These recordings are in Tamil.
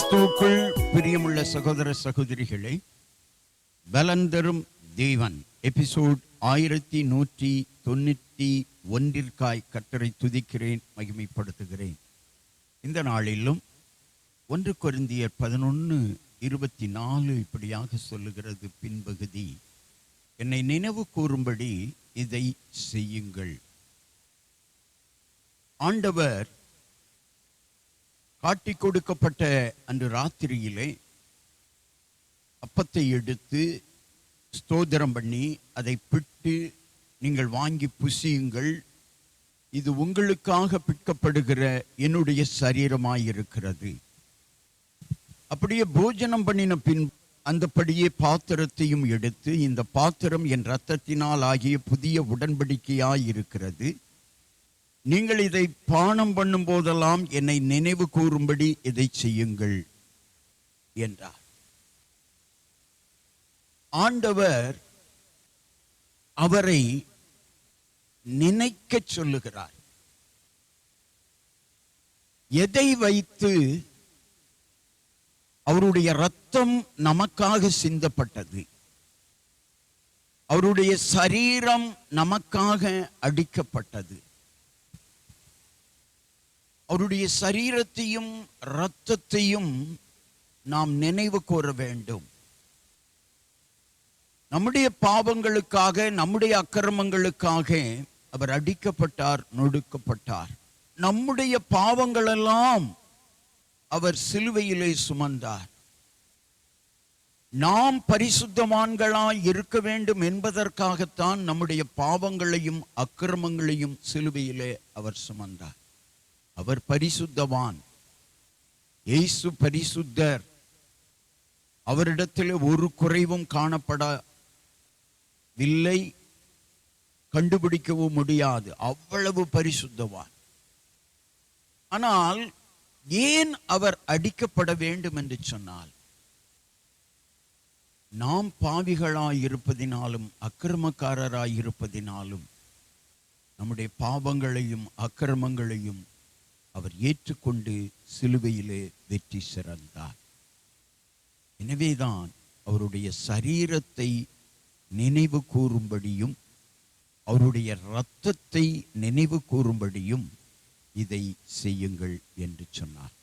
கிறிஸ்துவுக்குள் பிரியமுள்ள சகோதர சகோதரிகளே, பலன் தரும் தேவன் எபிசோட் 1191 கர்த்தரை துதிக்கிறேன், மகிமைப்படுத்துகிறேன். இந்த நாளிலும் 1 கொரிந்தியர் 11:24 இப்படியாக சொல்லுகிறது பின்பகுதி, என்னை நினைவு கூறும்படி இதை செய்யுங்கள். ஆண்டவர் காட்டி கொடுக்கப்பட்ட அன்று ராத்திரியிலே அப்பத்தை எடுத்து ஸ்தோத்திரம் பண்ணி அதை பிட்டு, நீங்கள் வாங்கி புசியுங்கள், இது உங்களுக்காக பிற்கப்படுகிற என்னுடைய சரீரமாயிருக்கிறது. அப்படியே போஜனம் பண்ணின பின் அந்தபடியே பாத்திரத்தையும் எடுத்து, இந்த பாத்திரம் என் இரத்தத்தினால் ஆகிய புதிய உடன்படிக்கையாயிருக்கிறது. நீங்கள் இதை பானம் பண்ணும் போதெல்லாம் என்னை நினைவு கூறும்படி இதை செய்யுங்கள் என்றார். ஆண்டவர் அவரை நினைக்க சொல்லுகிறார். எதை வைத்து? அவருடைய இரத்தம் நமக்காக சிந்தப்பட்டது, அவருடைய சரீரம் நமக்காக அடிக்கப்பட்டது. அவருடைய சரீரத்தையும் இரத்தத்தையும் நாம் நினைவு கூற வேண்டும். நம்முடைய பாவங்களுக்காக, நம்முடைய அக்கிரமங்களுக்காக அவர் அடிக்கப்பட்டார், நொறுக்கப்பட்டார். நம்முடைய பாவங்களெல்லாம் அவர் சிலுவையிலே சுமந்தார். நாம் பரிசுத்தவான்களாய் இருக்க வேண்டும் என்பதற்காகத்தான் நம்முடைய பாவங்களையும் அக்கிரமங்களையும் சிலுவையிலே அவர் சுமந்தார். அவர் பரிசுத்தவான், இயேசு பரிசுத்தர். அவரிடத்தில் ஒரு குறைவும் காணப்படவில்லை, கண்டுபிடிக்கவும் முடியாது, அவ்வளவு பரிசுத்தவான். ஆனால் ஏன் அவர் அடிக்கப்பட வேண்டும் என்று சொன்னால், நாம் பாவிகளாய் இருப்பதினாலும் அக்கிரமக்காரராய் இருப்பதினாலும் நம்முடைய பாவங்களையும் அக்கிரமங்களையும் அவர் ஏற்றுக்கொண்டு சிலுவையிலே வெற்றி சிறந்தார். எனவேதான் அவருடைய சரீரத்தை நினைவு கூறும்படியும் அவருடைய இரத்தத்தை நினைவு கூறும்படியும் இதை செய்யுங்கள் என்று சொன்னார்.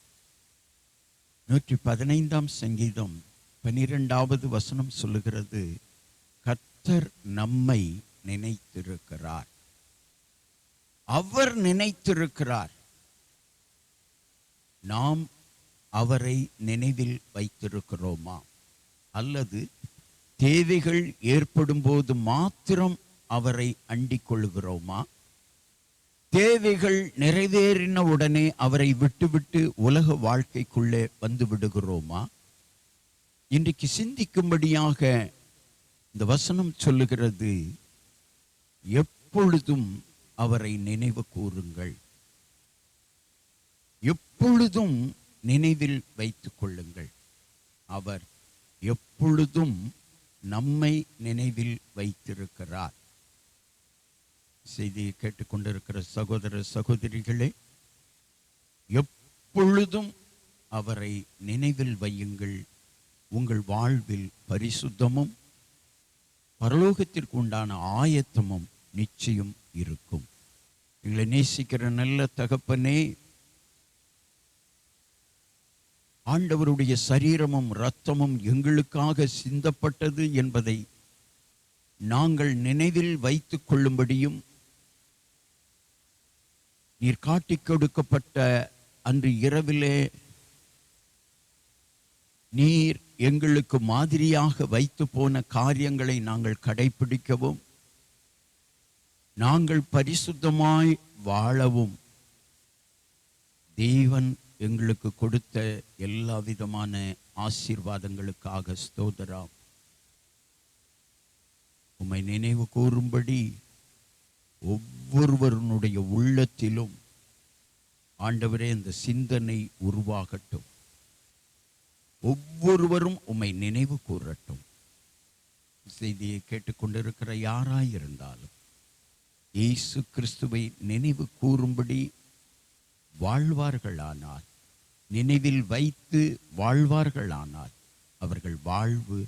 115ஆம் சங்கீதம் 12வது வசனம் சொல்லுகிறது, கர்த்தர் நம்மை நினைத்திருக்கிறார். அவர் நினைத்திருக்கிறார். நாம் அவரை நினைவில் வைத்திருக்கிறோமா? அல்லது தேவைகள் ஏற்படும் போது மாத்திரம் அவரை அண்டிக் கொள்கிறோமா? தேவைகள் நிறைவேறின உடனே அவரை விட்டுவிட்டு உலக வாழ்க்கைக்குள்ளே வந்து விடுகிறோமா? இன்றைக்கு சிந்திக்கும்படியாக இந்த வசனம் சொல்லுகிறது, எப்பொழுதும் அவரை நினைவு கூறுங்கள், எப்பொழுதும் நினைவில் வைத்துக் கொள்ளுங்கள். அவர் எப்பொழுதும் நம்மை நினைவில் வைத்திருக்கிறார். செய்தியை கேட்டுக்கொண்டிருக்கிற சகோதர சகோதரிகளே, எப்பொழுதும் அவரை நினைவில் வையுங்கள். உங்கள் வாழ்வில் பரிசுத்தமும் பரலோகத்திற்கு உண்டான ஆயத்தமும் நிச்சயம் இருக்கும். எங்களை நேசிக்கிற நல்ல தகப்பனே, ஆண்டவருடைய சரீரமும் இரத்தமும் எங்களுக்காக சிந்தப்பட்டது என்பதை நாங்கள் நினைவில் வைத்துக் கொள்ளும்படியும், நீர் காட்டிக் கொடுக்கப்பட்ட அன்று இரவிலே நீர் எங்களுக்கு மாதிரியாக வைத்து போன காரியங்களை நாங்கள் கடைபிடிக்கவும், நாங்கள் பரிசுத்தமாய் வாழவும் தேவன் எங்களுக்கு கொடுத்த எல்லா விதமான ஆசீர்வாதங்களுக்காக ஸ்தோத்திரம். உம்மை நினைவு கூறும்படி ஒவ்வொருவருடைய உள்ளத்திலும் ஆண்டவரே இந்த சிந்தனை உருவாகட்டும். ஒவ்வொருவரும் உம்மை நினைவு கூறட்டும். செய்தியை கேட்டுக்கொண்டிருக்கிற யாராயிருந்தாலும் இயேசு கிறிஸ்துவை நினைவு கூறும்படி வாழ்வார்களானால் நினைவில் வைத்து வாழ்வார்களானால் அவர்கள் வாழ்வு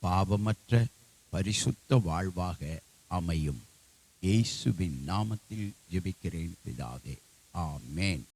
பாவமற்ற பரிசுத்த வாழ்வாக அமையும். இயேசுவின் நாமத்தில் ஜெபிக்கிறேன் பிதாவே, ஆமேன்.